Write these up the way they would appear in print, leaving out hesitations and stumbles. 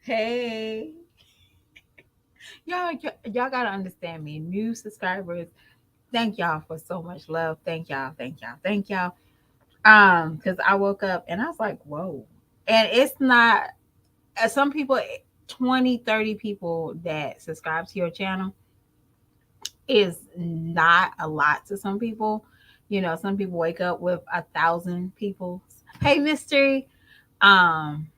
Hey, y'all gotta understand me. New subscribers, thank y'all for so much love. Thank y'all, thank y'all, thank y'all. Because I woke up and I was like, whoa. And it's not some people 20, 30 people that subscribe to your channel is not a lot to some people. Some people wake up with 1,000 people. Hey, mystery. Um,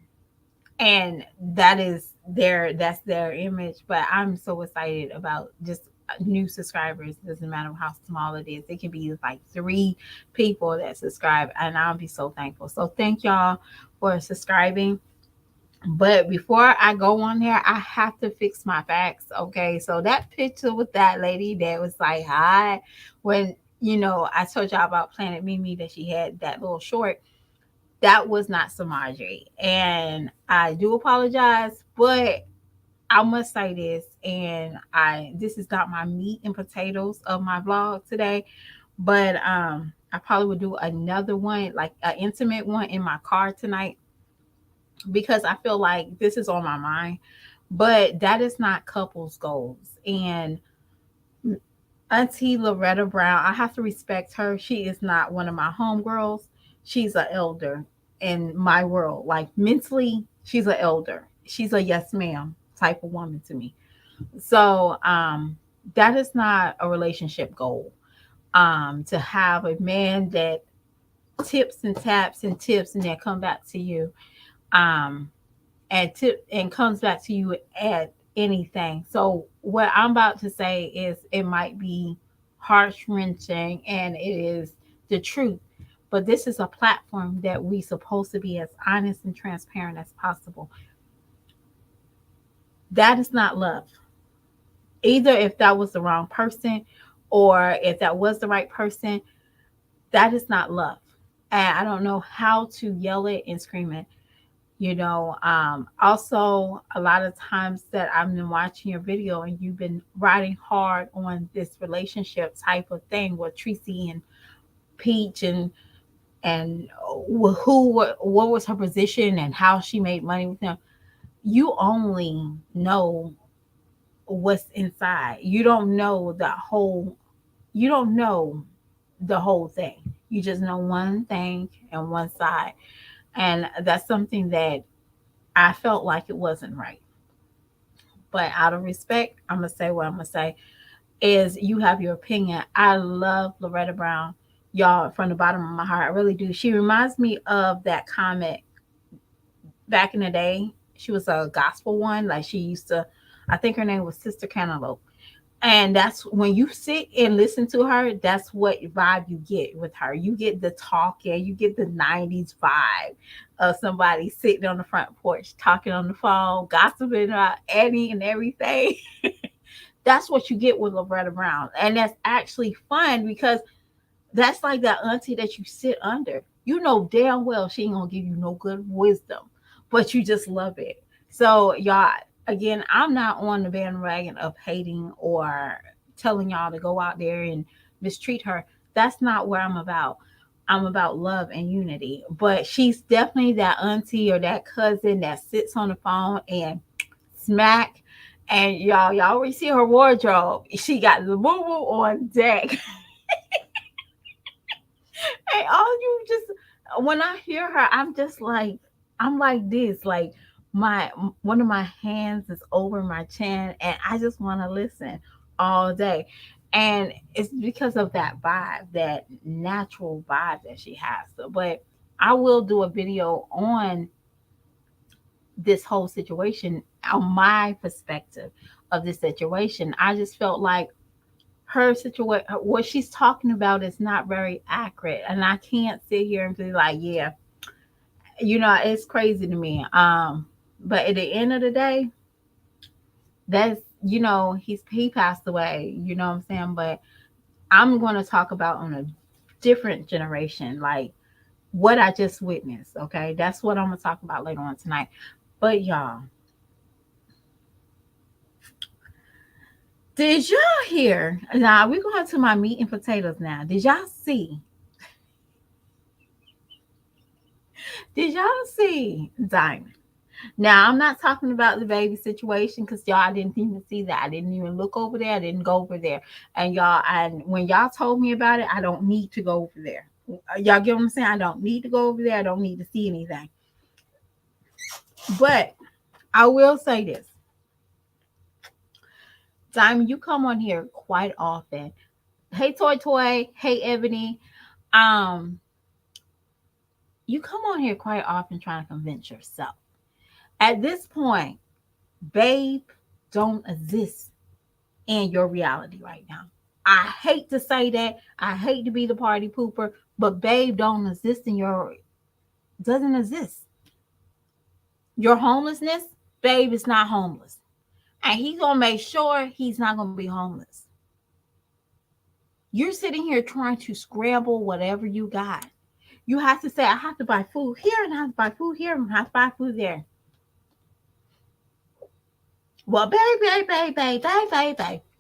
and that's their image, but I'm so excited about just new subscribers. Doesn't matter how small it is, it can be like 3 people that subscribe, and I'll be so thankful. So thank y'all for subscribing. But before I go on there, I have to fix my facts. Okay, so that picture with that lady that was like hi, when I told y'all about Planet Mimi, that she had that little short, that was not Samaji. And I do apologize, but I must say this, and this is not my meat and potatoes of my vlog today, but I probably would do another one, like an intimate one in my car tonight, because I feel like this is on my mind. But that is not couples goals. And Auntie Loretta Brown, I have to respect her. She is not one of my homegirls. She's an elder in my world. Like mentally, she's an elder. She's a yes ma'am type of woman to me. So that is not a relationship goal. To have a man that tips and taps and tips and then come back to you. Um, and tip and comes back to you at anything. So what I'm about to say is it might be harsh wrenching and it is the truth. But this is a platform that we supposed to be as honest and transparent as possible. That is not love. Either if that was the wrong person or if that was the right person, that is not love. And I don't know how to yell it and scream it. Also a lot of times that I've been watching your video and you've been riding hard on this relationship type of thing with Tracy and Peach, and what was her position and how she made money with him. You only know what's inside. You don't know the whole thing. You just know one thing and one side. And that's something that I felt like it wasn't right. But out of respect, I'm gonna say what I'm gonna say is you have your opinion. I love Loretta Brown, y'all, from the bottom of my heart. I really do. She reminds me of that comic back in the day. She was a gospel one. Like she used to, I think her name was Sister Cantaloupe. And that's when you sit and listen to her, that's what vibe you get with her. You get the talking, you get the 90s vibe of somebody sitting on the front porch, talking on the phone, gossiping about Annie and everything. That's what you get with Loretta Brown. And that's actually fun because that's like that auntie that you sit under. You know damn well she ain't gonna give you no good wisdom, but you just love it. So y'all, again, I'm not on the bandwagon of hating or telling y'all to go out there and mistreat her. That's not what I'm about. I'm about love and unity. But she's definitely that auntie or that cousin that sits on the phone and smack. And y'all already see her wardrobe. She got the boo boo on deck. Hey, all you just when I hear her, I'm like this, like my one of my hands is over my chin, and I just want to listen all day. And it's because of that vibe, that natural vibe that she has. So, but I will do a video on this whole situation, on my perspective of this situation. I just felt like her situation, what she's talking about is not very accurate, and I can't sit here and be like, yeah, it's crazy to me. But at the end of the day, that's he passed away. You know what I'm saying? But I'm going to talk about on a different generation, like what I just witnessed. Okay, that's what I'm going to talk about later on tonight. But y'all, did y'all hear? Now we're going to my meat and potatoes now. Did y'all see? Did y'all see Diamond? Now, I'm not talking about the baby situation because y'all, I didn't even see that. I didn't even look over there. I didn't go over there. And y'all, and when y'all told me about it, I don't need to go over there. Y'all get what I'm saying? I don't need to go over there. I don't need to see anything. But I will say this, Diamond, you come on here quite often. Hey, Toy Toy. Hey, Ebony. Um, you come on here quite often trying to convince yourself. At this point, babe don't exist in your reality right now. I hate to say that. I hate to be the party pooper, but babe don't exist in your doesn't exist. Your homelessness, babe is not homeless. And he's gonna make sure he's not gonna be homeless. You're sitting here trying to scramble whatever you got. You have to say, I have to buy food here and I have to buy food here and I have to buy food there. Well, baby.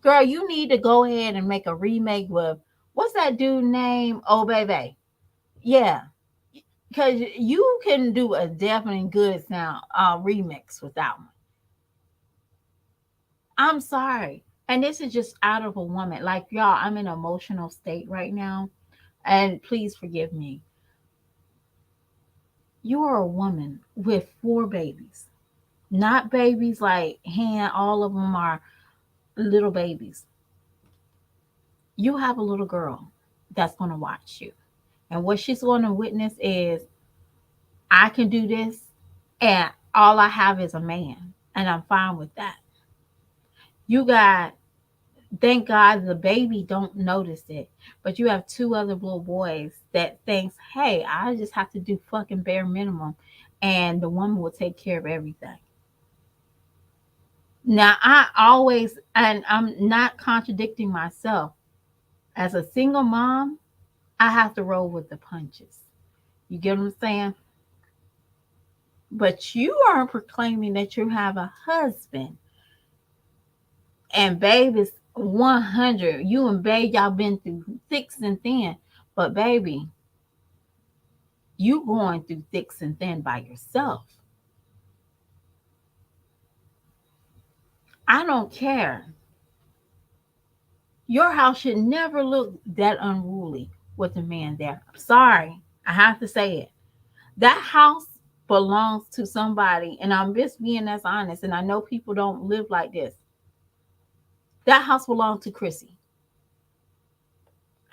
Girl, you need to go ahead and make a remake with what's that dude name? Oh, baby. Yeah. Because you can do a definitely good sound remix with that one. I'm sorry. And this is just out of a woman. Like, y'all, I'm in an emotional state right now. And please forgive me. You are a woman with 4 babies. Not babies like hand, all of them are little babies. You have a little girl that's going to watch you. And what she's going to witness is, I can do this, and all I have is a man, and I'm fine with that. You got, thank God the baby don't notice it, but you have 2 other little boys that thinks, hey, I just have to do fucking bare minimum, and the woman will take care of everything. Now, I always, and I'm not contradicting myself, as a single mom, I have to roll with the punches. You get what I'm saying? But you are proclaiming that you have a husband, and babe is 100. You and babe, y'all been through thick and thin. But baby, you going through thick and thin by yourself. I don't care. Your house should never look that unruly with a man there. I'm sorry. I have to say it. That house belongs to somebody, and I'm just being as honest. And I know people don't live like this. That house belonged to Chrissy.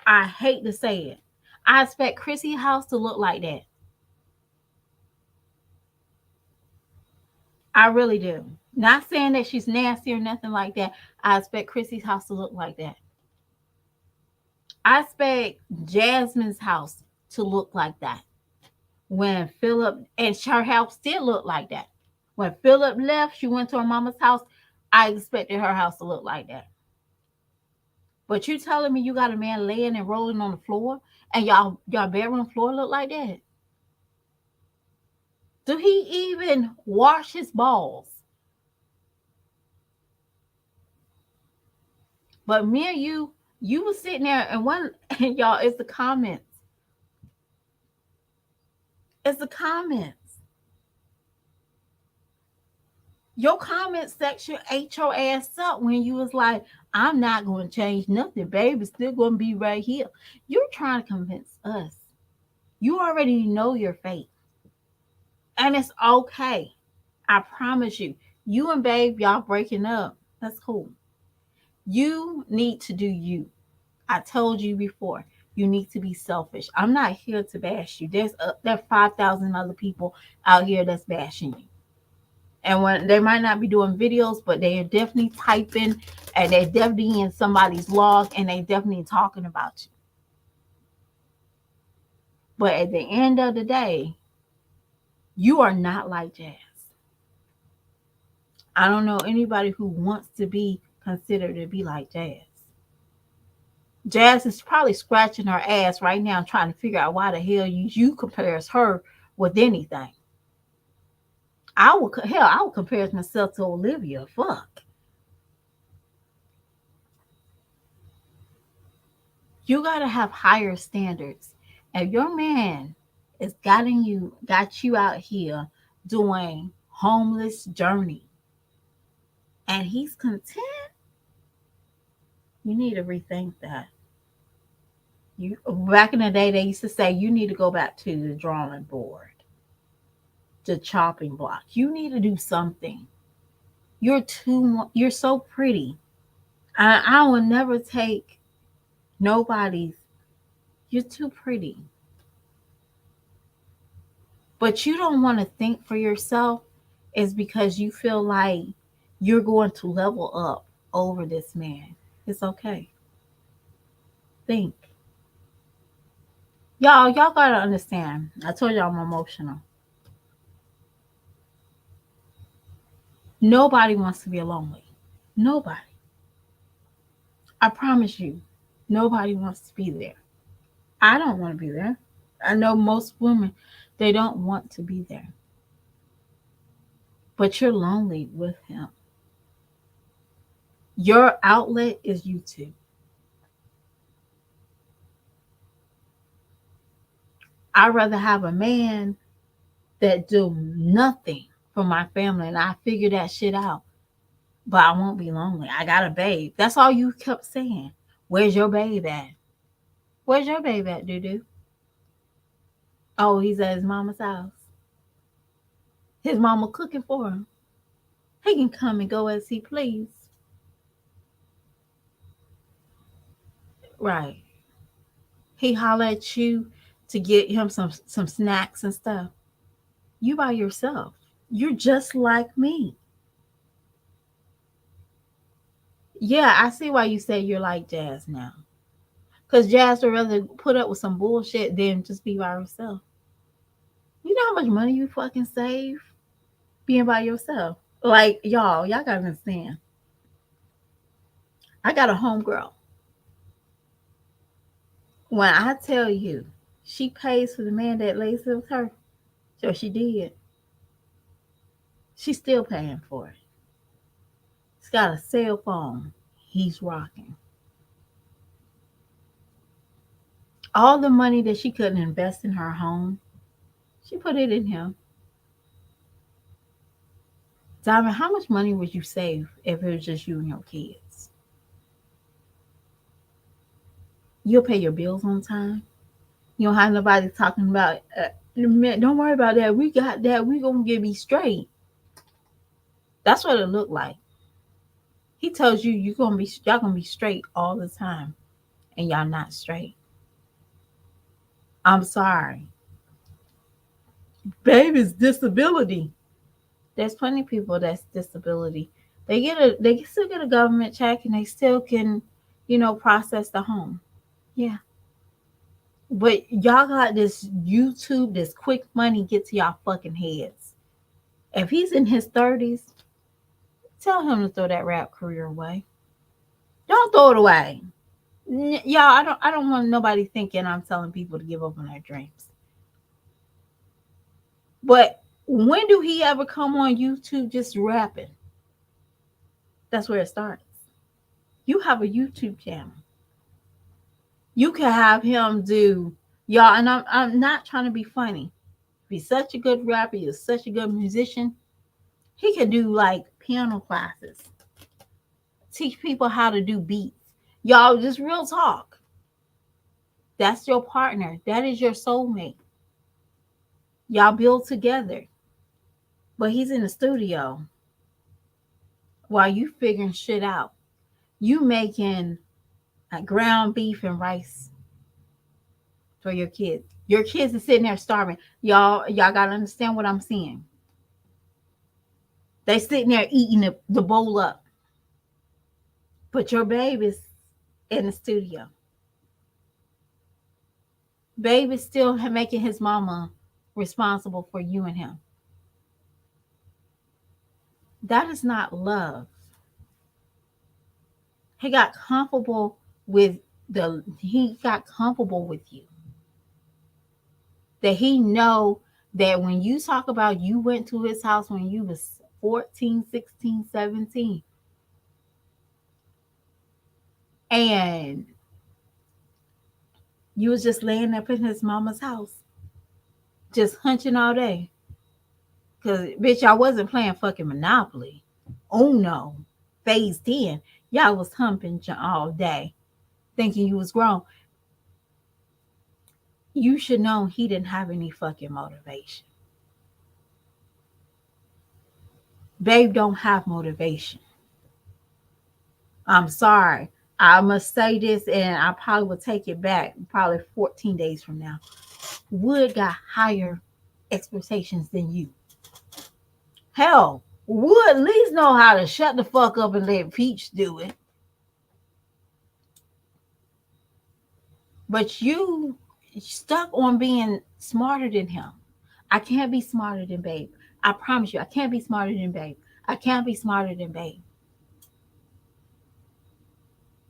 I hate to say it. I expect Chrissy's house to look like that. I really do. Not saying that she's nasty or nothing like that. I expect Chrissy's house to look like that. I expect Jasmine's house to look like that. When Philip, and her house still looked like that. When Philip left, she went to her mama's house. I expected her house to look like that. But you telling me you got a man laying and rolling on the floor, and y'all bedroom floor look like that? Do he even wash his balls? But me and you was sitting there, and one, and y'all, it's the comments. It's the comments. Your comment section ate your ass up when you was like, I'm not going to change nothing, baby. Still going to be right here. You're trying to convince us. You already know your fate. And it's okay. I promise you. You and babe, y'all breaking up. That's cool. You need to do you. I told you before. You need to be selfish. I'm not here to bash you. There are 5,000 other people out here that's bashing you. And when they might not be doing videos, but they are definitely typing, and they're definitely in somebody's log, and they definitely talking about you. But at the end of the day, you are not like Jazz. I don't know anybody who wants to be considered to be like Jazz. Jazz is probably scratching her ass right now trying to figure out why the hell you compares her with anything. I would compare myself to Olivia. Fuck. You gotta have higher standards. If your man is got you out here doing homeless journey and he's content, you need to rethink that. You back in the day they used to say you need to go back to the drawing board, the chopping block. You need to do something. You're so pretty. I will never take nobody's, you're too pretty. But you don't want to think for yourself is because you feel like you're going to level up over this man. It's okay. Think. Y'all gotta understand. I told y'all I'm emotional. Nobody wants to be lonely. Nobody. I promise you, nobody wants to be there. I don't want to be there. I know most women, they don't want to be there. But you're lonely with him. Your outlet is YouTube. I'd rather have a man that do nothing for my family and I figure that shit out. But I won't be lonely. I got a babe. That's all you kept saying. Where's your babe at? Where's your babe at, doo doo? Oh, he's at his mama's house. His mama cooking for him. He can come and go as he please. Right. He holler at you to get him some snacks and stuff. You by yourself. You're just like me. Yeah, I see why you say you're like Jazz now. Because Jazz would rather put up with some bullshit than just be by herself. You know how much money you fucking save being by yourself? Like, y'all gotta understand. I got a homegirl. When I tell you she pays for the man that lays with her, so she did, she's still paying for it. He's got a cell phone. He's rocking. All the money that she couldn't invest in her home, she put it in him. Diamond, how much money would you save if it was just you and your kids? You'll pay your bills on time. You don't have nobody talking about, man, don't worry about that. We got that. We gonna get me straight. That's what it looked like. He tells you y'all gonna be straight all the time, and y'all not straight. I'm sorry, baby's disability. There's plenty of people that's disability. They still get a government check, and they still can, process the home. Yeah, but y'all got this YouTube, this quick money get to y'all fucking heads. If he's in his 30s, tell him to throw that rap career away. Don't throw it away. Y'all, I don't want nobody thinking I'm telling people to give up on their dreams. But when do he ever come on YouTube just rapping? That's where it starts. You have a YouTube channel. You can have him do y'all, and I'm not trying to be funny. He's such a good rapper, he's such a good musician. He can do like piano classes, teach people how to do beats. Y'all, just real talk. That's your partner. That is your soulmate. Y'all build together. But he's in the studio while you figuring shit out. You making ground beef and rice for your kids. Your kids are sitting there starving. Y'all gotta understand what I'm saying. They sitting there eating the bowl up. But your baby's in the studio. Baby's still making his mama responsible for you and him. That is not love. He got comfortable with he got comfortable with you. That he know that when you talk about you went to his house when you was 14, 16, 17, and you was just laying up in his mama's house, just hunching all day. Cause bitch, I wasn't playing fucking Monopoly. Oh no. Phase 10. Y'all was humping all day, thinking you was grown. You should know he didn't have any fucking motivation. Babe don't have motivation. I'm sorry. I must say this and I probably will take it back probably 14 days from now. Wood got higher expectations than you. Hell, Wood at least know how to shut the fuck up and let Peach do it. But you stuck on being smarter than him. I can't be smarter than Babe. I promise you, I can't be smarter than Babe. I can't be smarter than Babe.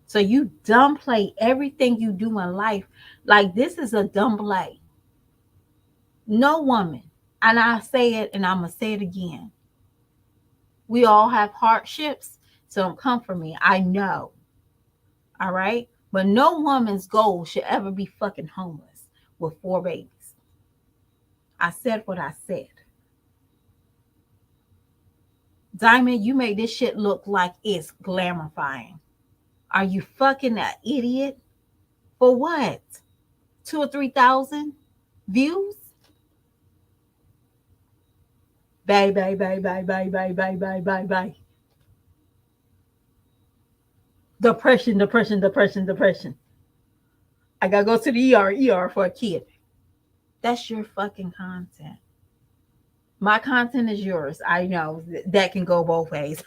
So you dumb play everything you do in life. Like this is a dumb play. No woman, and I say it and I'm going to say it again. We all have hardships, so don't come for me. I know. All right? But no woman's goal should ever be fucking homeless with 4 babies. I said what I said. Diamond, you made this shit look like it's glamorifying. Are you fucking an idiot? For what? 2 or 3 thousand views? Bye, bye, bye, bye, bye, bye, bye, bye, bye, bye. Depression, depression, depression, depression. I gotta go to the ER for a kid. That's your fucking content. My content is yours. I know that can go both ways.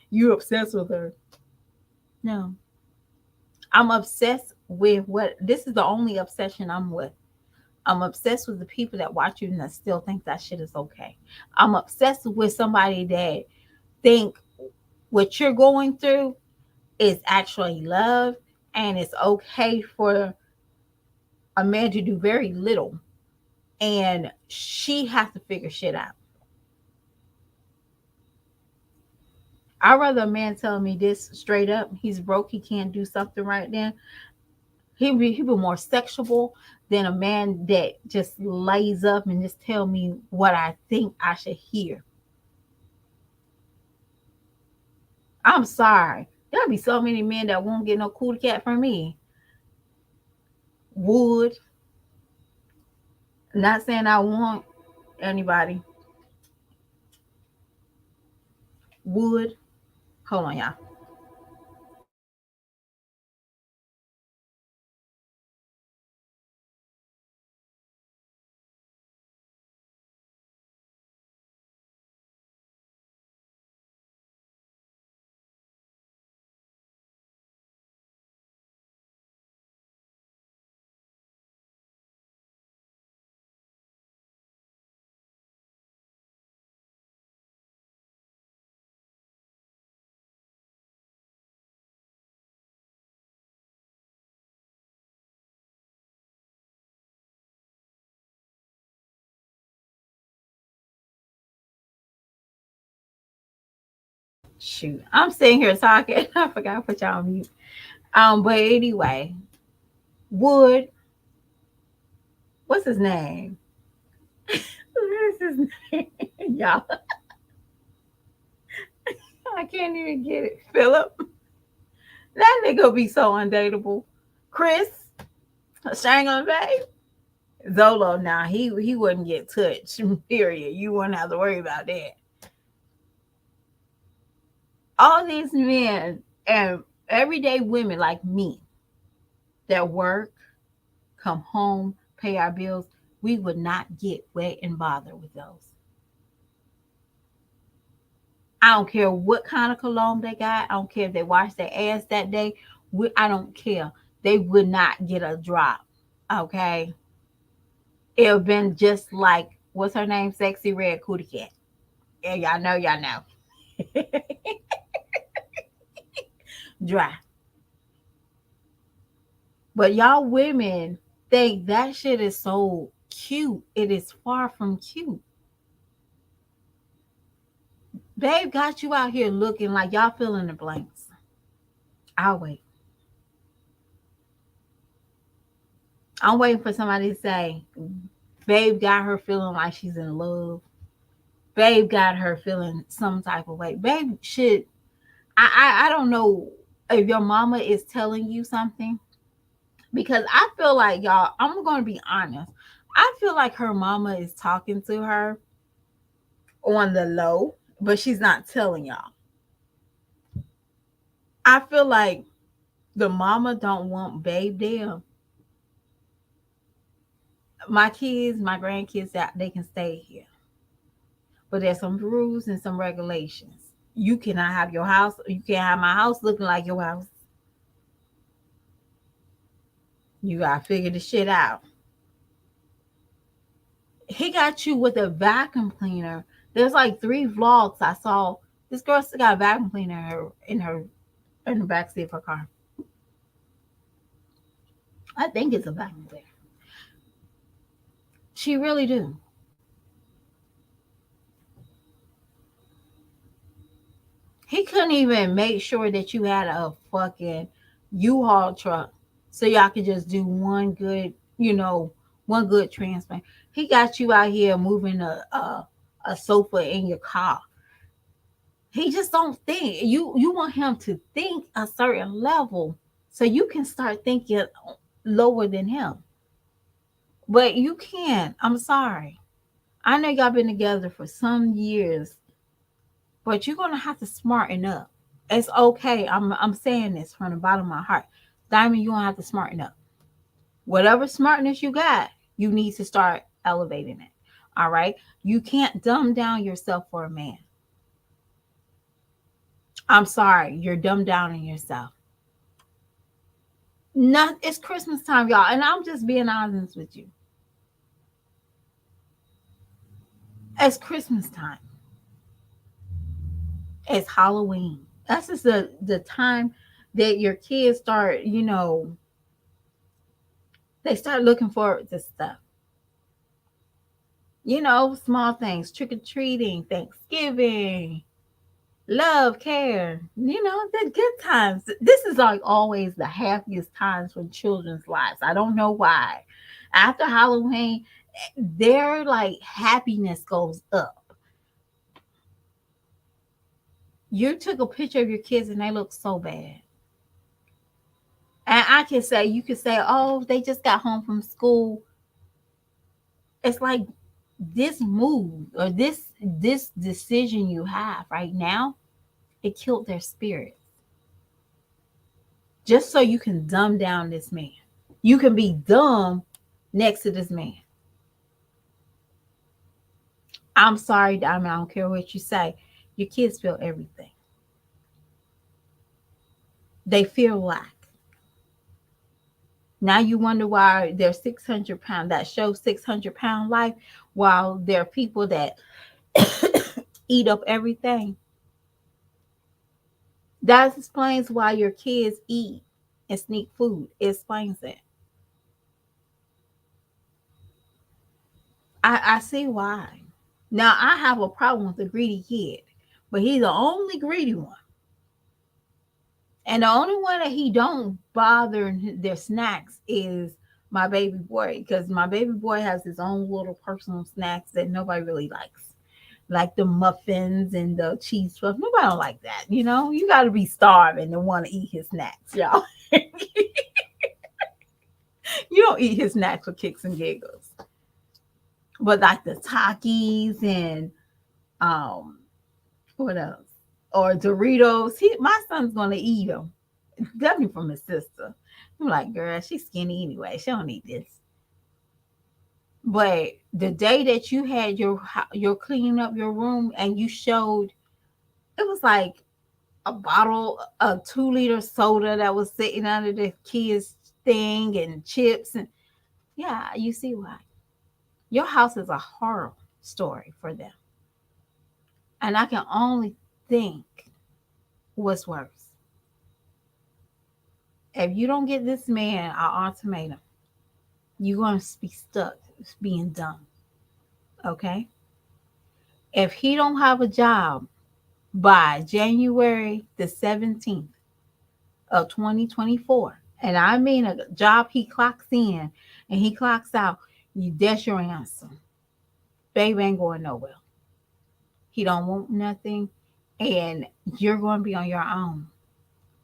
You obsessed with her. No. I'm obsessed with what this is the only obsession I'm with. I'm obsessed with the people that watch you and that still think that shit is okay. I'm obsessed with somebody that think what you're going through is actually love and it's okay for a man to do very little and she has to figure shit out. I'd rather a man tell me this straight up, he's broke, he can't do something right then. He be more sexual than a man that just lays up and just tell me what I think I should hear. I'm sorry. There'll be so many men that won't get no cool cat from me. Would. Not saying I want anybody. Would. Hold on, y'all. Shoot. I'm sitting here talking. I forgot to put y'all on mute. But anyway, Wood, what's his name? What's his name? Y'all, I can't even get it. Philip. That nigga be so undateable. Chris, Shanghai Bay. Zolo, now he wouldn't get touched. Period. You wouldn't have to worry about that. All these men and everyday women like me that work, come home, pay our bills, we would not get wet and bother with those. I don't care what kind of cologne they got. I don't care if they wash their ass that day. I don't care. They would not get a drop. Okay. It would have been just like, what's her name? Sexy Red Cootie Cat. Yeah, y'all know, y'all know. Dry. But y'all women think that shit is so cute. It is far from cute. Babe got you out here looking like y'all fill in the blanks. I'll wait. I'm waiting for somebody to say, Babe got her feeling like she's in love. Babe got her feeling some type of way. Babe should, I don't know if your mama is telling you something, because I feel like, y'all, I'm going to be honest. I feel like her mama is talking to her on the low, but she's not telling y'all. I feel like the mama don't want babe there. My kids, my grandkids, that they can stay here, but there's some rules and some regulations. You cannot have your house. You can't have my house looking like your house. You gotta figure the shit out. He got you with a vacuum cleaner. There's like 3 vlogs I saw. This girl still got a vacuum cleaner in the backseat of her car. I think it's a vacuum cleaner. She really do. He couldn't even make sure that you had a fucking U-Haul truck so y'all could just do one good, one good transplant. He got you out here moving a sofa in your car. He just don't think. You want him to think a certain level so you can start thinking lower than him. But you can't. I'm sorry. I know y'all been together for some years, but you're gonna have to smarten up. It's okay. I'm saying this from the bottom of my heart. Diamond, you don't have to smarten up. Whatever smartness you got, you need to start elevating it. All right. You can't dumb down yourself for a man. I'm sorry, you're dumb downing yourself. Not it's Christmas time, y'all, and I'm just being honest with you. It's Christmas time. It's Halloween. That's just the time that your kids start, they start looking forward to stuff. Small things, trick or treating, Thanksgiving, love, care, the good times. This is like always the happiest times for children's lives. I don't know why. After Halloween, their like happiness goes up. You took a picture of your kids and they look so bad. And you can say, oh, they just got home from school. It's like this move or this decision you have right now, it killed their spirit. Just so you can dumb down this man. You can be dumb next to this man. I'm sorry, Diamond, I don't care what you say. Your kids feel everything. They feel lack. Now you wonder why they're 600 pounds. That shows 600-pound life, while there are people that eat up everything. That explains why your kids eat and sneak food. It explains it. I see why. Now I have a problem with the greedy kid, but he's the only greedy one. And the only one that he don't bother their snacks is my baby boy, because my baby boy has his own little personal snacks that nobody really likes, like the muffins and the cheese puff. Nobody don't like that. You got to be starving to want to eat his snacks, y'all. You don't eat his snacks for kicks and giggles. But like the Takis and um, what else? Or Doritos. My son's gonna eat them. Definitely from his sister. I'm like, girl, she's skinny anyway. She don't need this. But the day that you had your cleaning up your room and you showed, it was like a bottle, a 2-liter soda that was sitting under the kids' thing and chips, and yeah, you see why. Your house is a horror story for them, and I can only think what's worse. If you don't get this man an ultimatum, you're going to be stuck being dumb. Okay? If he don't have a job by January the 17th of 2024, and I mean a job he clocks in and he clocks out, that's your answer. Baby ain't going nowhere. He don't want nothing, and you're going to be on your own.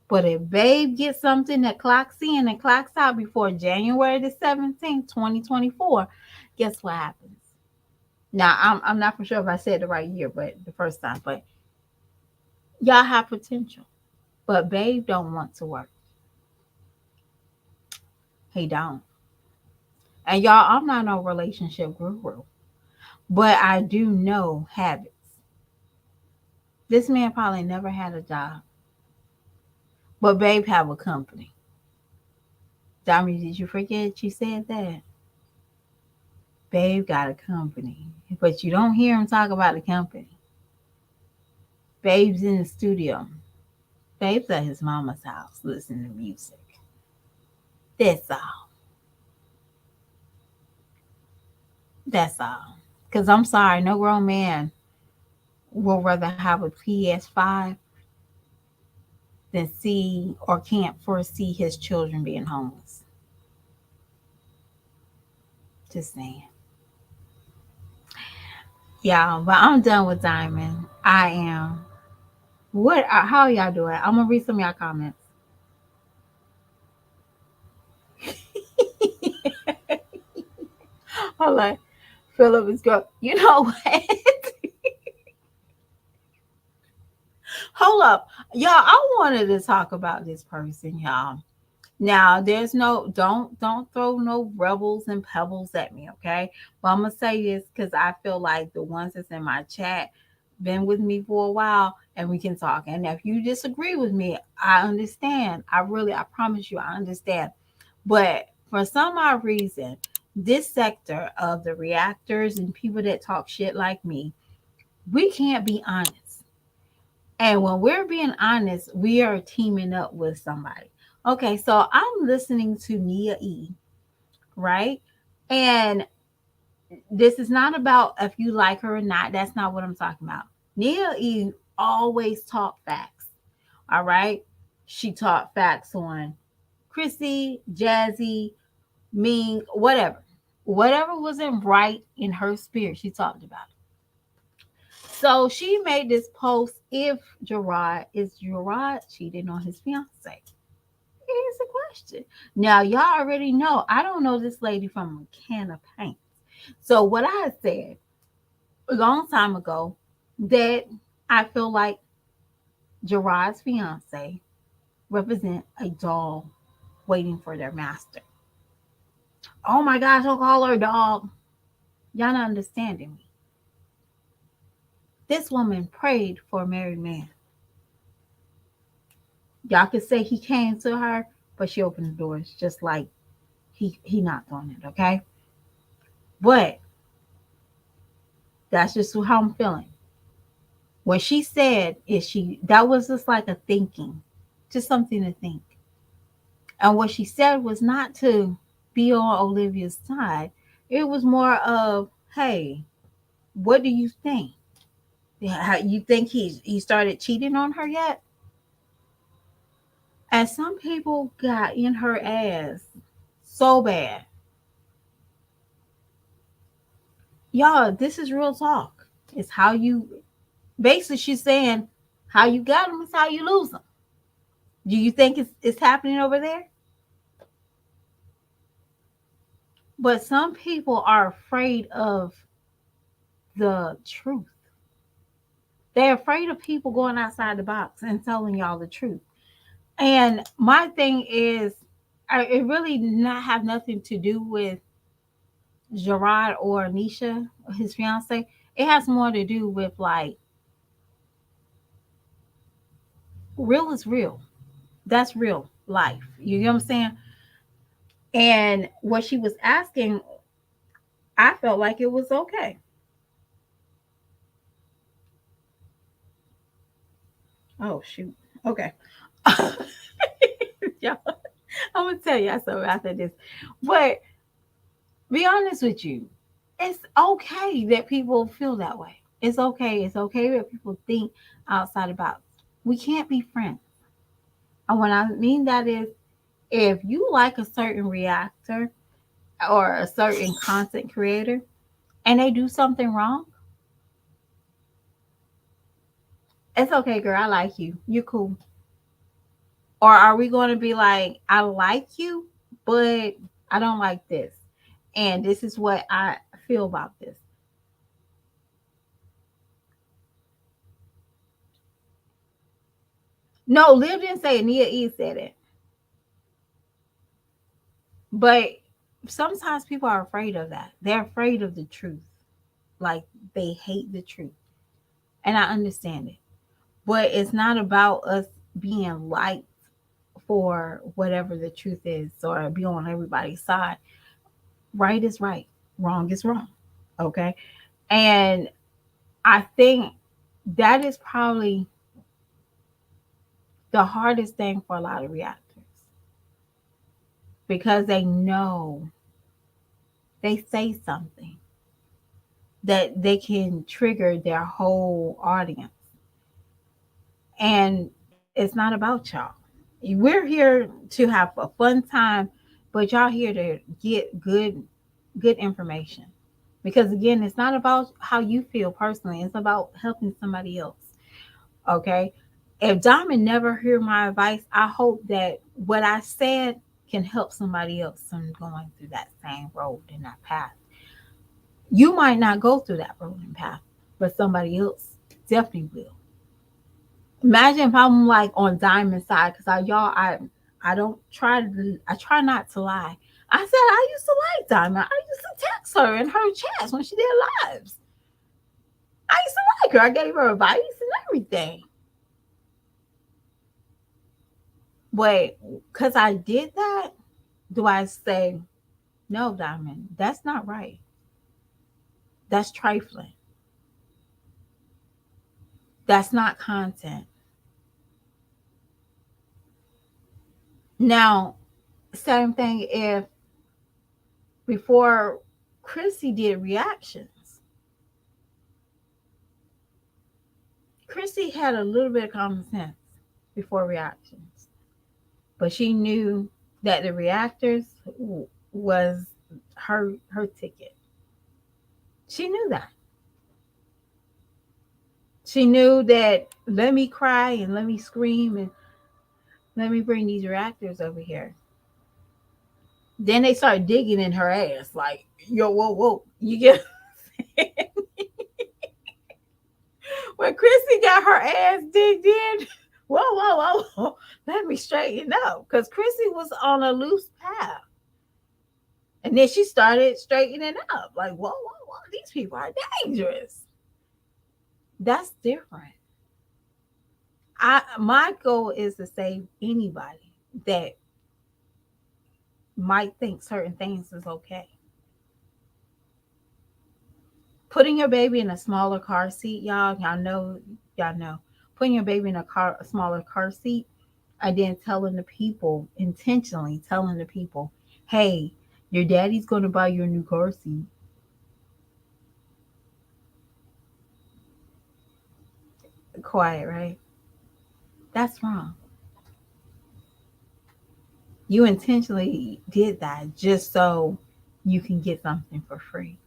But if Babe gets something that clocks in and clocks out before January the 17th, 2024, guess what happens? Now, I'm not for sure if I said the right year, but the first time, but y'all have potential. But Babe don't want to work. He don't. And y'all, I'm not no relationship guru, but I do know habits. This man probably never had a job, but Babe have a company. Diamond, did you forget you said that? Babe got a company, but you don't hear him talk about the company. Babe's in the studio. Babe's at his mama's house listening to music. That's all. That's all. Because I'm sorry, no grown man will rather have a PS5 than see or can't foresee his children being homeless. Just saying. Yeah, but I'm done with Diamond. I am. What? How y'all doing? I'm gonna read some of y'all comments. Hold on. Philip is go. You know what? Hold up, y'all. I wanted to talk about this person, y'all. Now, there's no don't throw no rebels and pebbles at me, okay? But I'm gonna say this because I feel like the ones that's in my chat been with me for a while, and we can talk. And if you disagree with me, I understand. I promise you, I understand. But for some odd reason, this sector of the reactors and people that talk shit like me, we can't be honest. And when we're being honest, we are teaming up with somebody. Okay, so I'm listening to Nia E, right? And this is not about if you like her or not. That's not what I'm talking about. Nia E always taught facts. All right. She taught facts on Chrissy, Jazzy, Ming, whatever. Whatever wasn't right in her spirit, she talked about it. So she made this post if Gerard cheating on his fiance? Here's the question. Now, y'all already know I don't know this lady from a can of paint. So, what I said a long time ago that I feel like Gerard's fiance represent a doll waiting for their master. Oh my gosh, don't call her a dog. Y'all not understanding me. This woman prayed for a married man. Y'all could say he came to her, but she opened the doors just like he knocked on it, okay? But that's just how I'm feeling. What she said is that was just like a thinking, just something to think. And what she said was not to be on Olivia's side. It was more of, hey, what do you think? You think he started cheating on her yet? And some people got in her ass so bad. Y'all, this is real talk. It's how you basically she's saying how you got them is how you lose them. Do you think it's happening over there? But some people are afraid of the truth. They're afraid of people going outside the box and telling y'all the truth. And my thing is, it really not have nothing to do with Gerard or Anisha, his fiance. It has more to do with like real is real. That's real life. You know what I'm saying? And what she was asking, I felt like it was okay. Oh shoot. Okay. Y'all, I'm gonna tell y'all something after this. But be honest with you, it's okay that people feel that way. It's okay. It's okay that people think outside the box. We can't be friends. And what I mean that is if you like a certain reactor or a certain content creator and they do something wrong, It's okay, girl. I like you. You cool. Or are we going to be like, I like you, but I don't like this. And this is what I feel about this. No, Liv didn't say it. Nia E said it. But sometimes people are afraid of that. They're afraid of the truth. Like they hate the truth. And I understand it. But it's not about us being liked for whatever the truth is or be on everybody's side. Right is right, wrong is wrong. Okay. And I think that is probably the hardest thing for a lot of reactors because they know they say something that they can trigger their whole audience. And it's not about y'all. We're here to have a fun time, but y'all here to get good information. Because again, it's not about how you feel personally, it's about helping somebody else. Okay. If Diamond never hear my advice, I hope that what I said can help somebody else from going through that same road and that path. You might not go through that road and path, but somebody else definitely will. Imagine if I'm like on Diamond's side, because I don't try to I try not to lie. I said I used to like Diamond. I used to text her in her chats when she did lives. I used to like her. I gave her advice and everything. But because I did that, do I say, no, Diamond, that's not right? That's trifling. That's not content. Now, same thing if before Chrissy did reactions, Chrissy had a little bit of common sense before reactions, but she knew that the reactors was her ticket. She knew that. She knew that let me cry and let me scream and let me bring these reactors over here. Then they start digging in her ass, like, yo, whoa, whoa. You get when Chrissy got her ass digged in, whoa, whoa, whoa, whoa. Let me straighten up. Because Chrissy was on a loose path. And then she started straightening up. Like, whoa, whoa, whoa, these people are dangerous. That's different. My goal is to save anybody that might think certain things is okay. Putting your baby in a smaller car seat, y'all know. Putting your baby in a smaller car seat, and then telling the people, intentionally telling the people, hey, your daddy's going to buy you a new car seat. Quiet, right? That's wrong. You intentionally did that just so you can get something for free.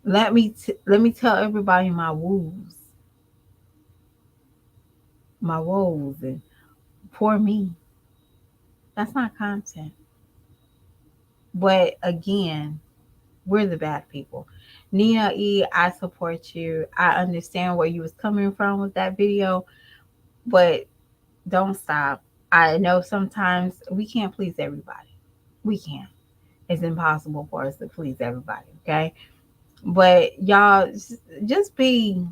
Let me tell everybody my woes, and poor me. That's not content. But again, we're the bad people. Nina E, I support you. I understand where you was coming from with that video, but don't stop. I know sometimes we can't please everybody. We can't. It's impossible for us to please everybody, okay? But y'all just be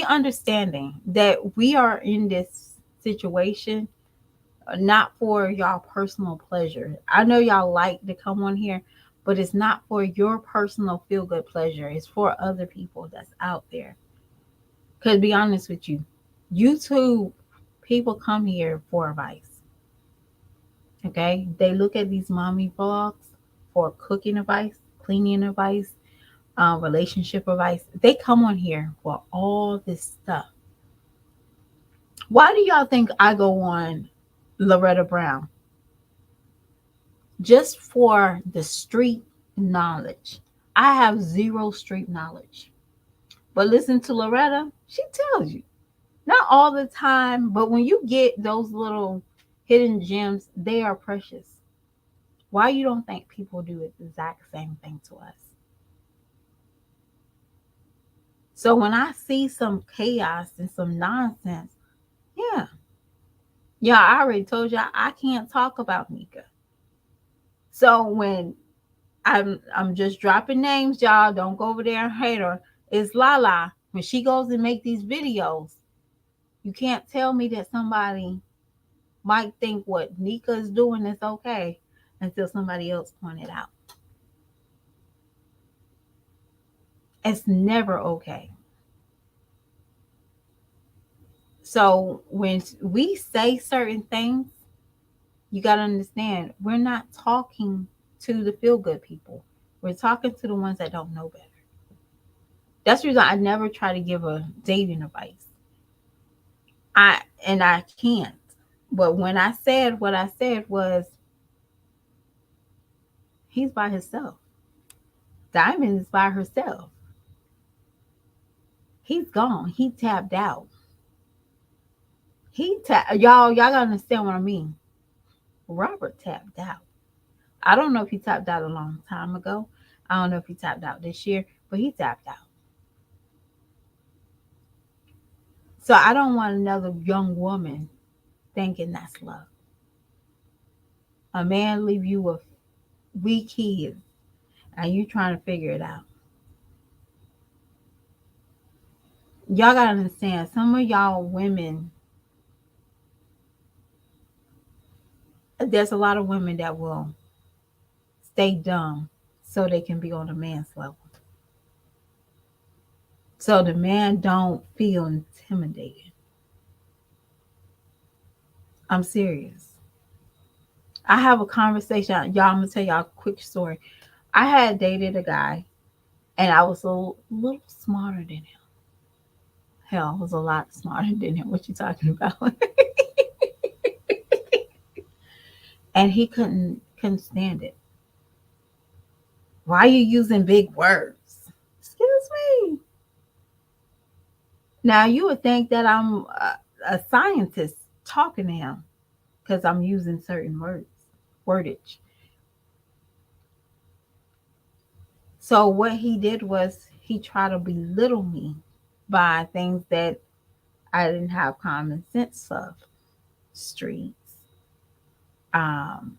understanding that we are in this situation not for y'all personal pleasure. I know y'all like to come on here, but it's not for your personal feel good pleasure. It's for other people that's out there. Cause be honest with you, YouTube people come here for advice. Okay, they look at these mommy vlogs for cooking advice, cleaning advice, relationship advice. They come on here for all this stuff. Why do y'all think I go on Loretta Brown? Just for the street knowledge. I have zero street knowledge. But listen to Loretta, she tells you. Not all the time, but when you get those little hidden gems, they are precious. Why you don't think people do the exact same thing to us? So when I see some chaos and some nonsense, yeah, yeah, I already told you I can't talk about Nika. So when I'm just dropping names, y'all. Don't go over there and hate her. It's Lala. When she goes and make these videos, you can't tell me that somebody might think what Nika is doing is okay until somebody else point it out. It's never okay. So when we say certain things, you got to understand we're not talking to the feel good people. We're talking to the ones that don't know better. That's the reason I never try to give a dating advice. I can't. But when I said what I said was he's by himself. Diamond is by herself. He's gone. He tapped out. Y'all gotta understand what I mean. Robert tapped out. I don't know if he tapped out a long time ago. I don't know if he tapped out this year, but he tapped out. So I don't want another young woman thinking that's love. A man leave you with weak kids and you trying to figure it out. Y'all gotta understand some of y'all women, there's a lot of women that will stay dumb so they can be on a man's level. So the man don't feel intimidated. I'm serious. I have a conversation. Y'all, I'm gonna tell y'all a quick story. I had dated a guy, and I was a little smarter than him. Hell, I was a lot smarter than him. What you talking about? And he couldn't stand it. Why are you using big words? Excuse me. Now you would think that I'm a scientist talking to him because I'm using certain words, wordage. So what he did was he tried to belittle me by things that I didn't have common sense of, streets, um,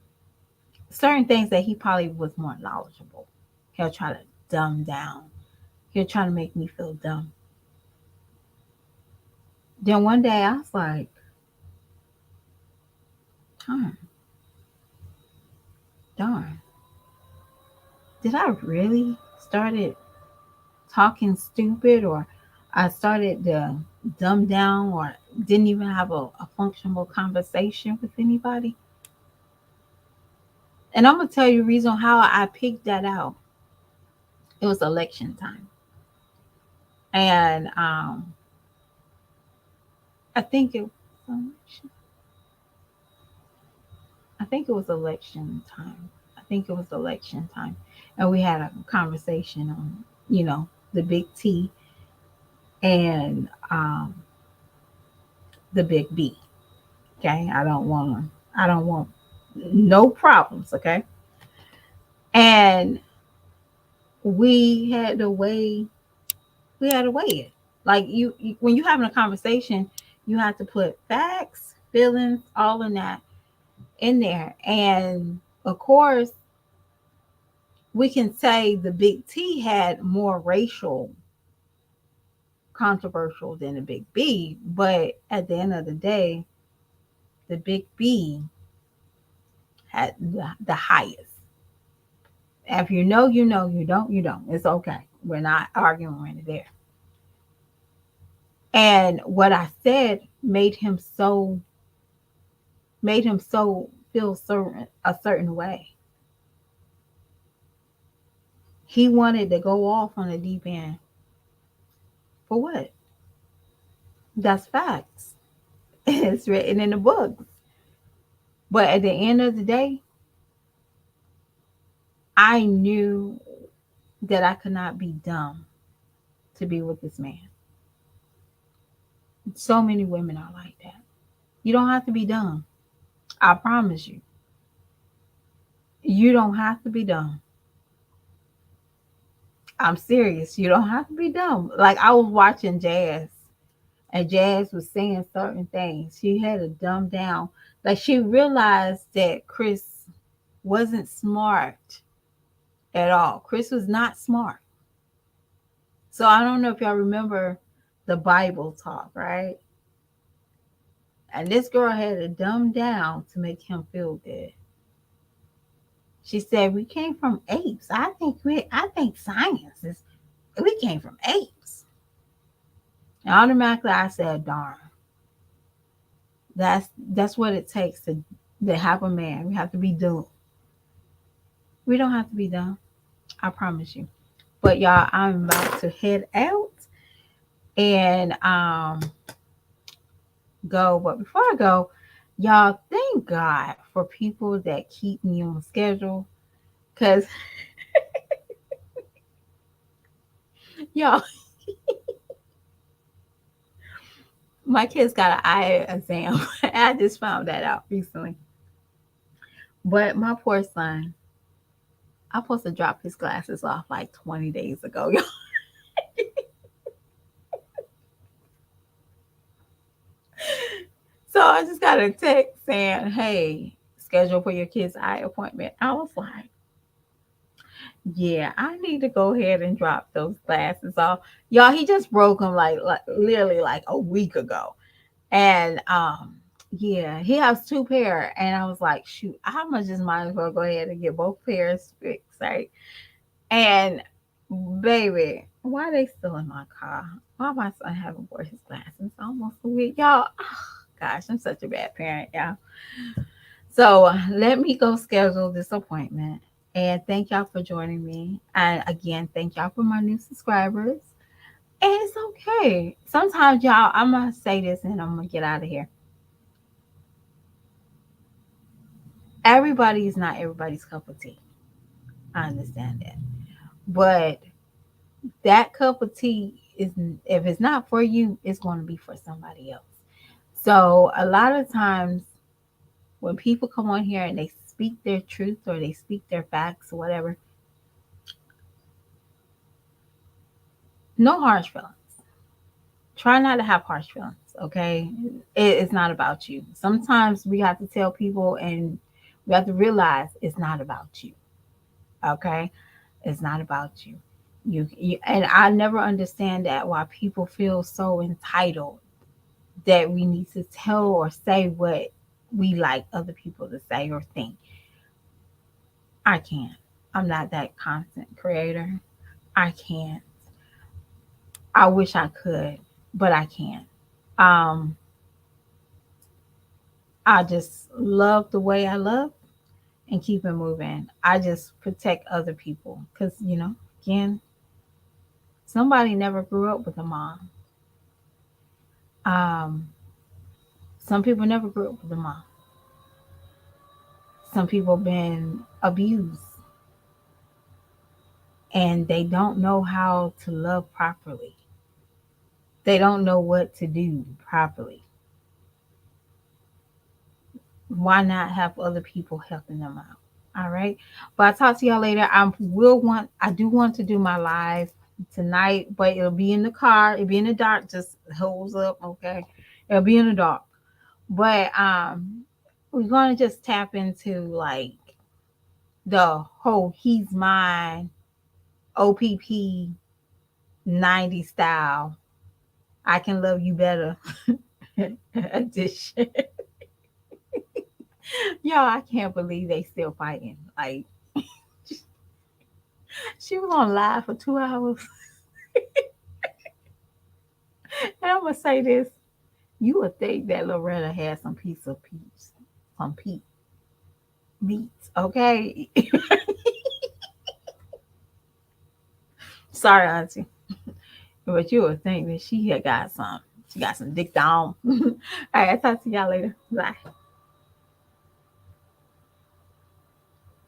certain things that he probably was more knowledgeable. He'll try to dumb down. He'll try to make me feel dumb. Then one day I was like, darn, darn, did I really started talking stupid or I started to dumb down or didn't even have a functional conversation with anybody? And I'm gonna tell you the reason how I picked that out. It was election time, and I think it. I think it was election time. I think it was election time, and we had a conversation on, the big T and the big B. Okay, I don't want no problems. Okay, and we had to weigh, we had to weigh it. Like when you having a conversation, you have to put facts, feelings, all in that in there. And of course, we can say the big T had more racial controversial than the big B, but at the end of the day, the big B had the highest. If you know, you know. You don't, you don't. It's okay. We're not arguing right there. And what I said made him so feel a certain way. He wanted to go off on the deep end. For what? That's facts. It's written in the books. But at the end of the day, I knew that I could not be dumb to be with this man. So many women are like that. You don't have to be dumb. I promise you. You don't have to be dumb. I'm serious. You don't have to be dumb. Like I was watching Jazz, and Jazz was saying certain things. She had to dumb down. Like she realized that Chris wasn't smart at all. Chris was not smart. So I don't know if y'all remember the Bible talk, right? And this girl had to dumb down to make him feel good. She said, "We came from apes. I think science is we came from apes." And automatically I said, "Darn, that's what it takes to have a man. We have to be dumb. We don't have to be dumb. I promise you." But y'all, I'm about to head out and go. But before I go, y'all, thank God for people that keep me on schedule. Cause y'all, my kids got an eye exam. I just found that out recently. But my poor son, I'm supposed to drop his glasses off like 20 days ago, y'all. So I just got a text saying, "Hey, schedule for your kid's eye appointment." I was like, "Yeah, I need to go ahead and drop those glasses off." Y'all, he just broke them like literally like a week ago. And yeah, he has two pair. And I was like, shoot, I must just might as well go ahead and get both pairs fixed, right? And baby, why are they still in my car? Why my son haven't wore his glasses almost a week? Y'all, gosh, I'm such a bad parent, y'all. So let me go schedule this appointment. And thank y'all for joining me. And again, thank y'all for my new subscribers. And it's okay. Sometimes, y'all, I'm going to say this and I'm going to get out of here. Everybody is not everybody's cup of tea. I understand that. But that cup of tea is, if it's not for you, it's going to be for somebody else. So a lot of times when people come on here and they speak their truth or they speak their facts or whatever, no harsh feelings. Try not to have harsh feelings, okay? It's not about you. Sometimes we have to tell people and we have to realize it's not about you, okay? It's not about you. You and I never understand that why people feel so entitled that we need to tell or say what we like other people to say or think. I can't. I'm not that content creator. I can't. I wish I could, but I can't. Um, I just love the way I love and keep it moving. I just protect other people because, again, somebody never grew up with a mom. Um, some people never grew up with a mom. Some people been abused and they don't know how to love properly. They don't know what to do properly. Why not have other people helping them out? All right. But I'll talk to y'all later. I do want to do my live tonight, but it'll be in the car. It'll be in the dark. Just holds up. Okay. It'll be in the dark. But we're gonna just tap into like the whole he's mine OPP 90 style. I can love you better edition. Y'all, I can't believe they still fighting. Like she was on live for 2 hours. And I'm gonna say this. You would think that Loretta had some piece of peeps, some peep beats, okay? Sorry, Auntie. But you would think that she had got some. She got some dick down. All right, I'll talk to y'all later. Bye.